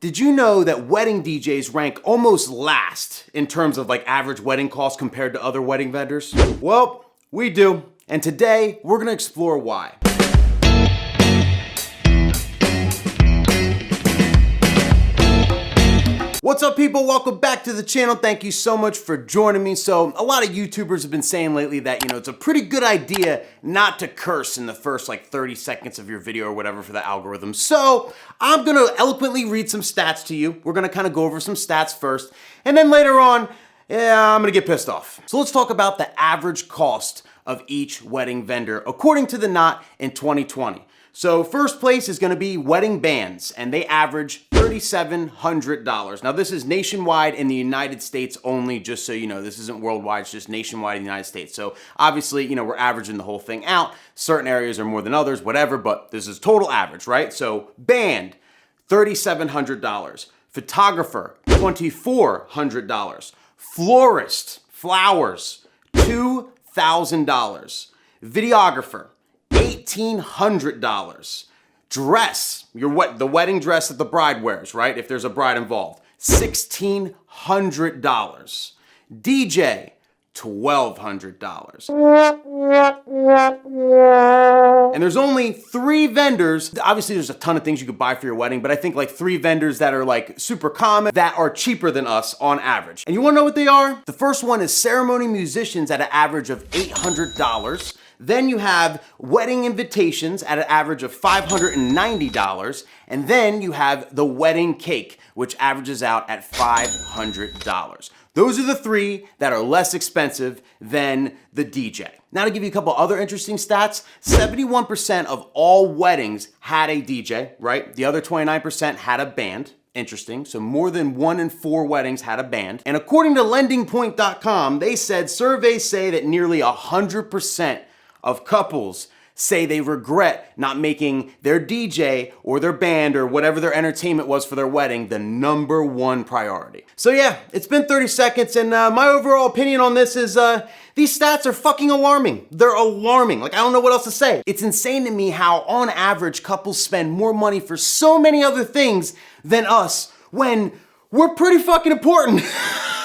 Did you know that wedding DJs rank almost last in terms of like average wedding costs compared to other wedding vendors? Well, we do. And today we're gonna explore why. What's up, people? Welcome back to the channel. Thank you so much for joining me. So a lot of YouTubers have been saying lately that, it's a pretty good idea not to curse in the first like 30 seconds of your video or whatever for the algorithm. So I'm gonna eloquently read some stats to you. We're gonna kind of go over some stats first, and then later on, I'm gonna get pissed off. So let's talk about the average cost of each wedding vendor according to the Knot in 2020. So first place is gonna be wedding bands, and they average $3,700. Now this is nationwide in the United States only, just so you know. This isn't worldwide, it's just nationwide in the United States. So obviously, we're averaging the whole thing out. Certain areas are more than others, whatever, but this is total average, right? So band, $3,700. Photographer, $2,400. Florist, flowers, $2,000. Videographer, $1,800. Dress, the wedding dress that the bride wears, right? If there's a bride involved, $1,600. DJ, $1,200. And there's only 3 vendors. Obviously, there's a ton of things you could buy for your wedding, but I think like 3 vendors that are like super common that are cheaper than us on average. And you wanna know what they are? The first one is ceremony musicians at an average of $800. Then you have wedding invitations at an average of $590. And then you have the wedding cake, which averages out at $500. Those are the 3 that are less expensive than the DJ. Now to give you a couple other interesting stats, 71% of all weddings had a DJ, right? The other 29% had a band. Interesting. So more than 1 in 4 weddings had a band. And according to lendingpoint.com, they said surveys say that nearly 100% of couples say they regret not making their DJ or their band or whatever their entertainment was for their wedding the #1 priority. So yeah, it's been 30 seconds, and my overall opinion on this is these stats are fucking alarming. They're alarming. Like, I don't know what else to say. It's insane to me how on average couples spend more money for so many other things than us when we're pretty fucking important.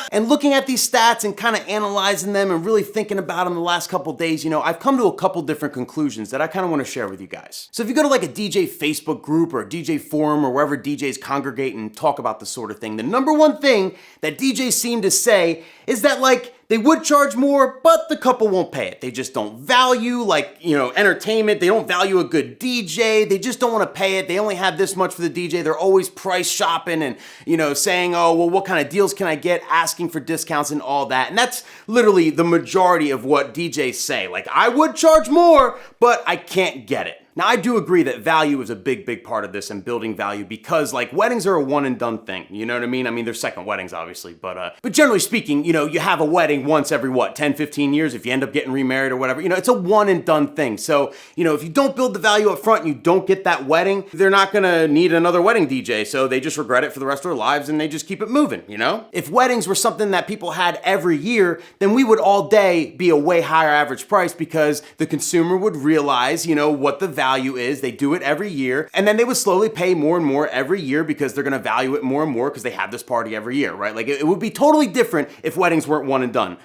And looking at these stats and kind of analyzing them and really thinking about them the last couple days, I've come to a couple different conclusions that I kind of want to share with you guys. So if you go to like a DJ Facebook group or a DJ forum or wherever DJs congregate and talk about this sort of thing, the #1 thing that DJs seem to say is that like they would charge more, but the couple won't pay it. They just don't value entertainment. They don't value a good DJ. They just don't want to pay it. They only have this much for the DJ. They're always price shopping and, saying, oh, well, what kind of deals can I get? Asking for discounts and all that. And that's literally the majority of what DJs say. Like, I would charge more, but I can't get it. Now, I do agree that value is a big part of this and building value, because like weddings are a one and done thing. You know what I mean? I mean, there's second weddings, obviously, but generally speaking, you have a wedding once every 10, 15 years. If you end up getting remarried or whatever, it's a one and done thing. So, if you don't build the value up front and you don't get that wedding, they're not gonna need another wedding DJ. So they just regret it for the rest of their lives and they just keep it moving, If weddings were something that people had every year, then we would all day be a way higher average price, because the consumer would realize, what the value is. They do it every year, and then they would slowly pay more and more every year because they're gonna value it more and more because they have this party every year, right? Like it would be totally different if weddings weren't one and done,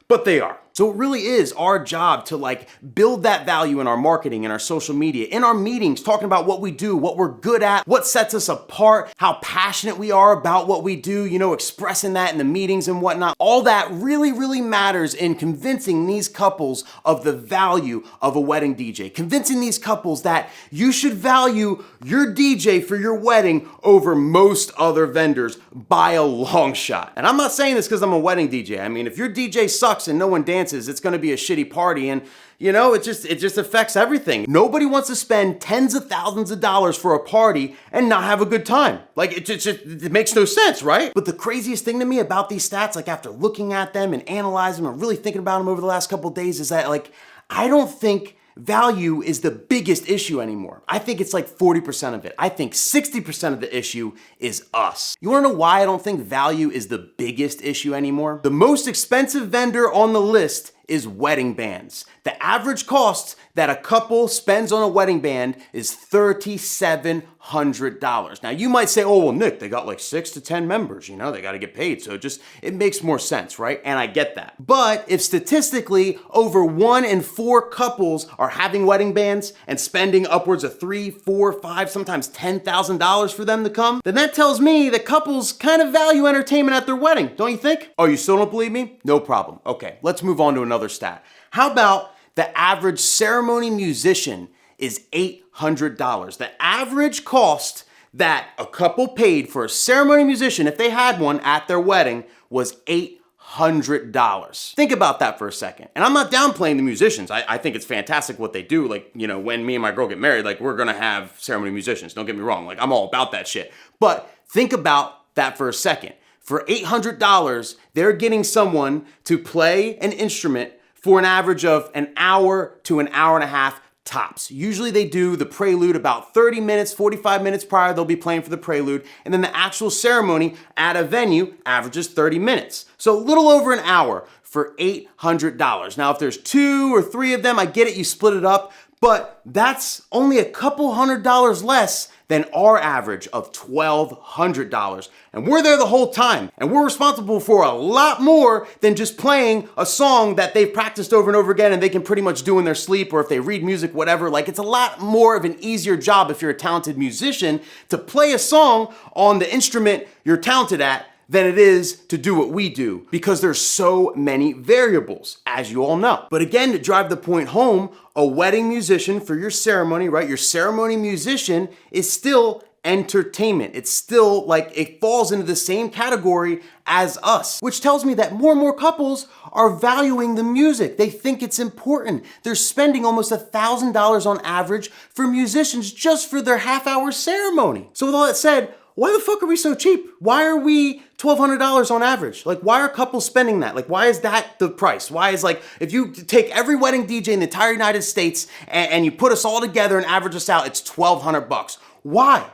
but they are. So it really is our job to like build that value in our marketing, in our social media, in our meetings, talking about what we do, what we're good at, what sets us apart, how passionate we are about what we do, expressing that in the meetings and whatnot. All that really matters in convincing these couples of the value of a wedding DJ, convincing these couples that you should value your DJ for your wedding over most other vendors by a long shot. And I'm not saying this because I'm a wedding DJ. I mean, if your DJ sucks and no one dances, it's gonna be a shitty party, and it just affects everything. Nobody wants to spend tens of thousands of dollars for a party and not have a good time. Like it makes no sense, right? But the craziest thing to me about these stats, like after looking at them and analyzing them and really thinking about them over the last couple of days, is that like I don't think value is the biggest issue anymore. I think it's like 40% of it. I think 60% of the issue is us. You wanna know why I don't think value is the biggest issue anymore? The most expensive vendor on the list is wedding bands. The average cost that a couple spends on a wedding band is $3,700. Now you might say, oh, well, Nick, they got like 6 to 10 members, you know, they got to get paid. So it makes more sense, right? And I get that. But if statistically over 1 in 4 couples are having wedding bands and spending upwards of $3, $4, $5, sometimes $10,000 for them to come, then that tells me that couples kind of value entertainment at their wedding, don't you think? Oh, you still don't believe me? No problem. Okay, let's move on to another stat. How about the average ceremony musician is $800. The average cost that a couple paid for a ceremony musician, if they had one at their wedding, was $800. Think about that for a second. And I'm not downplaying the musicians. I think it's fantastic what they do. Like, you know, when me and my girl get married, like, we're gonna have ceremony musicians. Don't get me wrong. Like, I'm all about that shit. But think about that for a second. For $800, they're getting someone to play an instrument for an average of an hour to an hour and a half tops. Usually they do the prelude about 30 minutes, 45 minutes prior, they'll be playing for the prelude, and then the actual ceremony at a venue averages 30 minutes. So a little over an hour for $800. Now, if there's 2 or 3 of them, I get it, you split it up, but that's only a couple $100 less than our average of $1,200. And we're there the whole time. And we're responsible for a lot more than just playing a song that they've practiced over and over again and they can pretty much do in their sleep, or if they read music, whatever. Like, it's a lot more of an easier job if you're a talented musician to play a song on the instrument you're talented at than it is to do what we do, because there's so many variables, as you all know. But again, to drive the point home, a wedding musician for your ceremony, right? Your ceremony musician is still entertainment. It's still like, it falls into the same category as us, which tells me that more and more couples are valuing the music. They think it's important. They're spending almost $1,000 on average for musicians just for their half-hour ceremony. So with all that said, why the fuck are we so cheap? Why are we $1,200 on average? Like, why are couples spending that? Like, why is that the price? Why is, like, if you take every wedding DJ in the entire United States and you put us all together and average us out, it's $1,200. Why?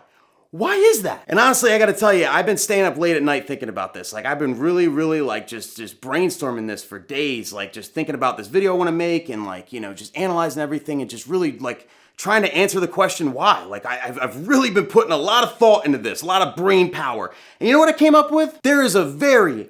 Why is that? And honestly, I gotta tell you, I've been staying up late at night thinking about this. Like, I've been really like just brainstorming this for days, like just thinking about this video I wanna make and, like, you know, just analyzing everything and just really like trying to answer the question why. Like, I've really been putting a lot of thought into this, a lot of brain power. And you know what I came up with? There is a very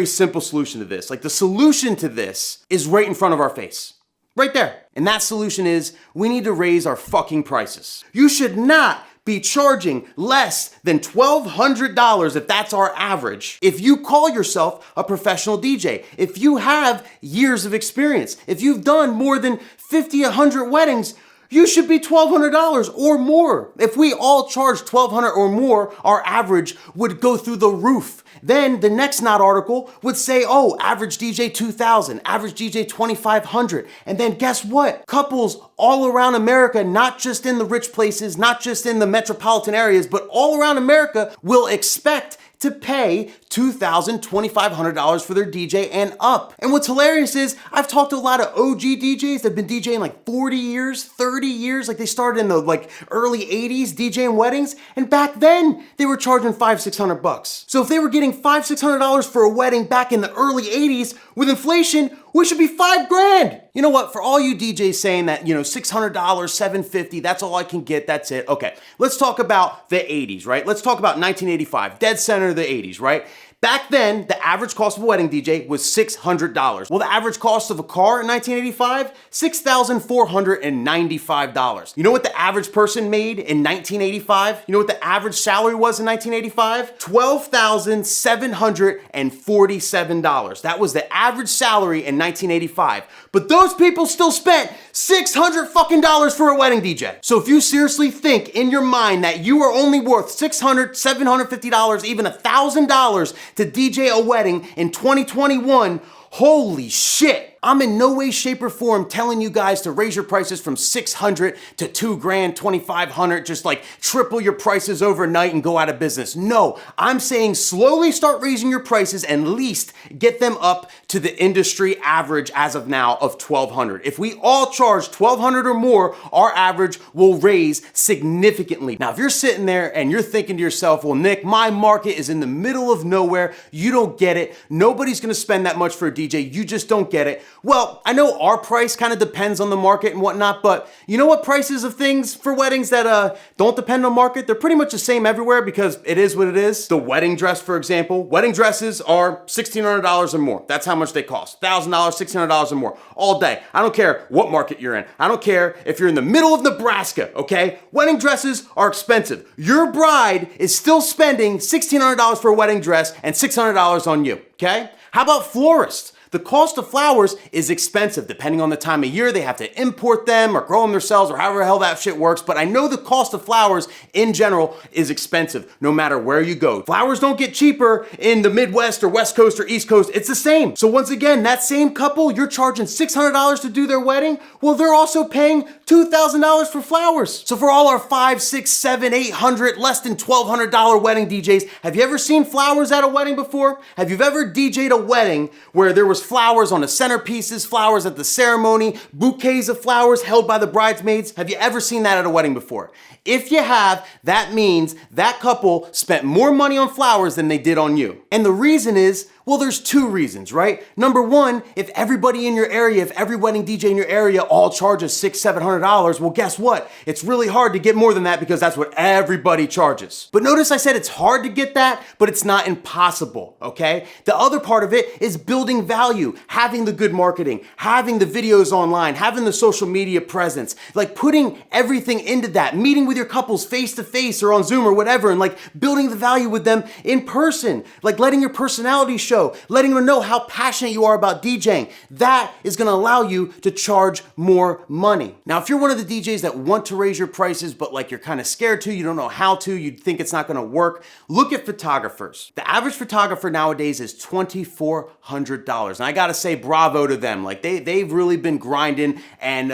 simple solution to this. Like, the solution to this is right in front of our face. Right there. And that solution is, we need to raise our fucking prices. You should not be charging less than $1,200 if that's our average. If you call yourself a professional DJ, if you have years of experience, if you've done more than 50, 100 weddings, you should be $1,200 or more. If we all charged $1,200 or more, our average would go through the roof. Then the next Not article would say, oh, average DJ 2,000, average DJ 2,500. And then guess what? Couples all around America, not just in the rich places, not just in the metropolitan areas, but all around America will expect to pay $2,000, $2,500 for their DJ and up. And what's hilarious is I've talked to a lot of OG DJs that have been DJing like 40 years, 30 years, like they started in the like early 80s DJing weddings, and back then they were charging $500, $600. So if they were getting $500, $600 for a wedding back in the early 80s, with inflation, we should be $5,000. You know what? For all you DJs saying that, you know, $600, $750, that's all I can get, that's it. Okay, let's talk about the 80s, right? Let's talk about 1985, dead center of the 80s, right? Back then, the average cost of a wedding DJ was $600. Well, the average cost of a car in 1985, $6,495. You know what the average person made in 1985? You know what the average salary was in 1985? $12,747. That was the average salary in 1985. But those people still spent $600 fucking dollars for a wedding DJ. So if you seriously think in your mind that you are only worth $600, $750, even $1,000 to DJ a wedding in 2021, holy shit. I'm in no way, shape, or form telling you guys to raise your prices from $600 to $2,000, $2,500, just like triple your prices overnight and go out of business. No, I'm saying slowly start raising your prices and at least get them up to the industry average as of now of $1,200. If we all charge $1,200 or more, our average will raise significantly. Now, if you're sitting there and you're thinking to yourself, well, Nick, my market is in the middle of nowhere. You don't get it. Nobody's gonna spend that much for a DJ. You just don't get it. Well, I know our price kind of depends on the market and whatnot, but you know what prices of things for weddings that don't depend on market? They're pretty much the same everywhere because it is what it is. The wedding dress, for example, wedding dresses are $1,600 or more. That's how much they cost. $1,000, $1,600 or more all day. I don't care what market you're in. I don't care if you're in the middle of Nebraska, okay? Wedding dresses are expensive. Your bride is still spending $1,600 for a wedding dress and $600 on you, okay? How about florists? The cost of flowers is expensive. Depending on the time of year, they have to import them or grow them themselves or however the hell that shit works. But I know the cost of flowers in general is expensive no matter where you go. Flowers don't get cheaper in the Midwest or West Coast or East Coast. It's the same. So once again, that same couple, you're charging $600 to do their wedding. Well, they're also paying $2,000 for flowers. So for all our $500, $600, $700, $800, less than $1,200 wedding DJs, have you ever seen flowers at a wedding before? Have you ever DJ'd a wedding where there was flowers on the centerpieces, flowers at the ceremony, bouquets of flowers held by the bridesmaids? Have you ever seen that at a wedding before? If you have, that means that couple spent more money on flowers than they did on you. And the reason is, well, there's two reasons, right? Number one, if everybody in your area, if every wedding DJ in your area all charges $600, $700, well, guess what? It's really hard to get more than that because that's what everybody charges. But notice I said it's hard to get that, but it's not impossible, okay? The other part of it is building value, having the good marketing, having the videos online, having the social media presence, like putting everything into that, meeting with your couples face to face or on Zoom or whatever, and like building the value with them in person, like letting your personality show, letting them know how passionate you are about DJing. That is gonna allow you to charge more money. Now, if you're one of the DJs that want to raise your prices, but like you're kind of scared to, you don't know how to, you think it's not gonna work, look at photographers. The average photographer nowadays is $2,400. And I gotta say bravo to them. Like they've really been grinding and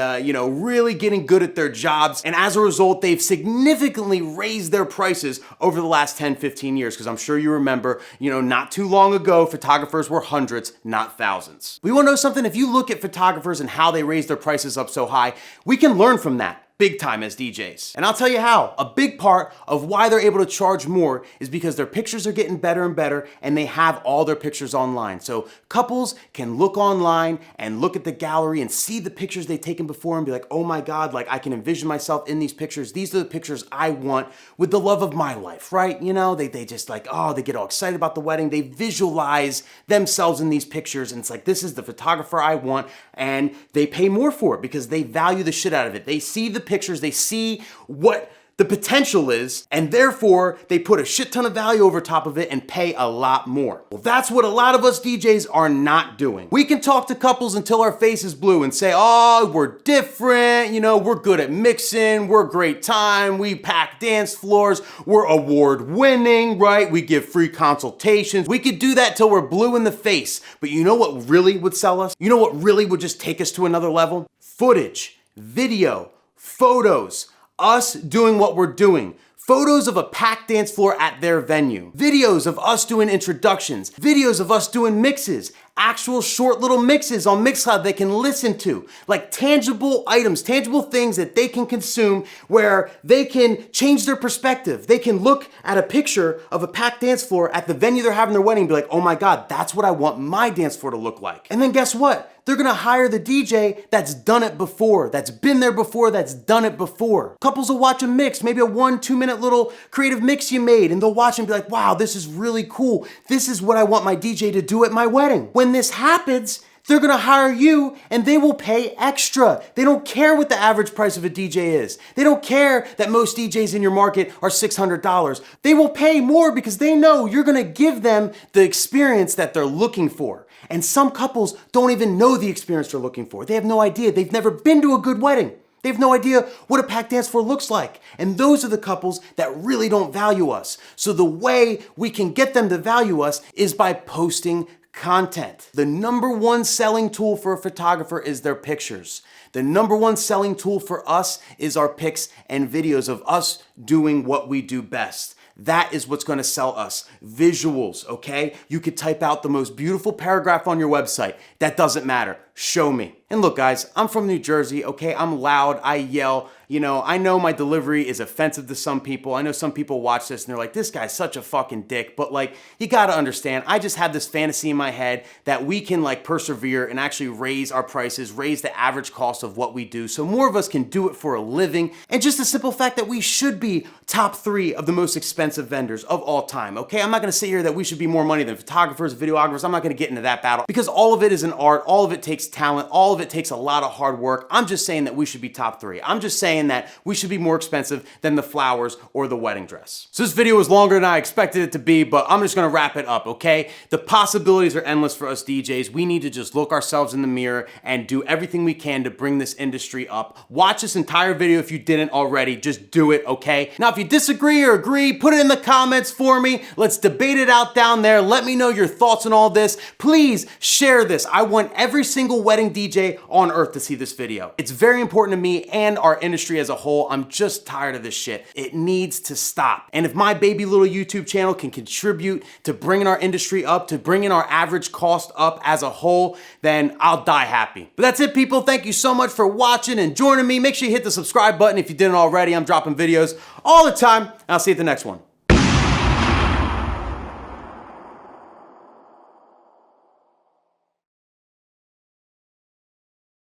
really getting good at their jobs. And as a result, they've significantly raised their prices over the last 10, 15 years. Because I'm sure you remember, not too long ago, photographers were hundreds, not thousands. We wanna know something? If you look at photographers and how they raise their prices up so high, we can learn from that. Big time as DJs. And I'll tell you how. A big part of why they're able to charge more is because their pictures are getting better and better and they have all their pictures online. So couples can look online and look at the gallery and see the pictures they've taken before and be like, oh my God, like I can envision myself in these pictures. These are the pictures I want with the love of my life, right? They just like, they get all excited about the wedding. They visualize themselves in these pictures and it's like, this is the photographer I want, and they pay more for it because they value the shit out of it. They see the pictures, they see what the potential is, and therefore they put a shit ton of value over top of it and pay a lot more. Well, that's what a lot of us DJs are not doing. We can talk to couples until our face is blue and say, we're different, we're good at mixing, we're great time, we pack dance floors, we're award winning, right? We give free consultations. We could do that till we're blue in the face. But you know what really would sell us? You know what really would just take us to another level? Footage, video, photos, us doing what we're doing. Photos of a packed dance floor at their venue. Videos of us doing introductions. Videos of us doing mixes. Actual short little mixes on Mixcloud they can listen to. Like tangible items, tangible things that they can consume where they can change their perspective. They can look at a picture of a packed dance floor at the venue they're having their wedding and be like, oh my God, that's what I want my dance floor to look like. And then guess what? They're gonna hire the DJ that's done it before, that's been there before, that's done it before. Couples will watch a mix, maybe a 1-2 minute little creative mix you made, and they'll watch and be like, wow, this is really cool. This is what I want my DJ to do at my wedding. When this happens, they're gonna hire you and they will pay extra. They don't care what the average price of a DJ is. They don't care that most DJs in your market are $600. They will pay more because they know you're gonna give them the experience that they're looking for. And some couples don't even know the experience they're looking for. They have no idea. They've never been to a good wedding. They have no idea what a packed dance floor looks like. And those are the couples that really don't value us. So the way we can get them to value us is by posting content. The number one selling tool for a photographer is their pictures. The number one selling tool for us is our pics and videos of us doing what we do best. That is what's gonna sell us. Visuals, okay? You could type out the most beautiful paragraph on your website. That doesn't matter. show me. And look guys, I'm from New Jersey, okay? I'm loud, I yell. You know, I know my delivery is offensive to some people. I know some people watch this and they're like, this guy's such a fucking dick. But like, you gotta understand, I just have this fantasy in my head that we can like persevere and actually raise our prices, raise the average cost of what we do so more of us can do it for a living. And just the simple fact that we should be top 3 of the most expensive vendors of all time, okay? I'm not gonna sit here that we should be more money than photographers, videographers. I'm not gonna get into that battle because all of it is an art, all of it takes talent, all of it takes a lot of hard work. I'm just saying that we should be top 3. I'm just saying that we should be more expensive than the flowers or the wedding dress. So this video was longer than I expected it to be, but I'm just gonna wrap it up, okay? The possibilities are endless for us DJs. We need to just look ourselves in the mirror and do everything we can to bring this industry up. Watch this entire video if you didn't already. Just do it, okay? Now, if you disagree or agree, put it in the comments for me. Let's debate it out down there. Let me know your thoughts on all this. Please share this. I want every single wedding DJ on earth to see this video. It's very important to me and our industry as a whole. I'm just tired of this shit. It needs to stop. And if my baby little YouTube channel can contribute to bringing our industry up, to bringing our average cost up as a whole, then I'll die happy. But that's it, people. Thank you so much for watching and joining me. Make sure you hit the subscribe button if you didn't already. I'm dropping videos all the time. I'll see you at the next one.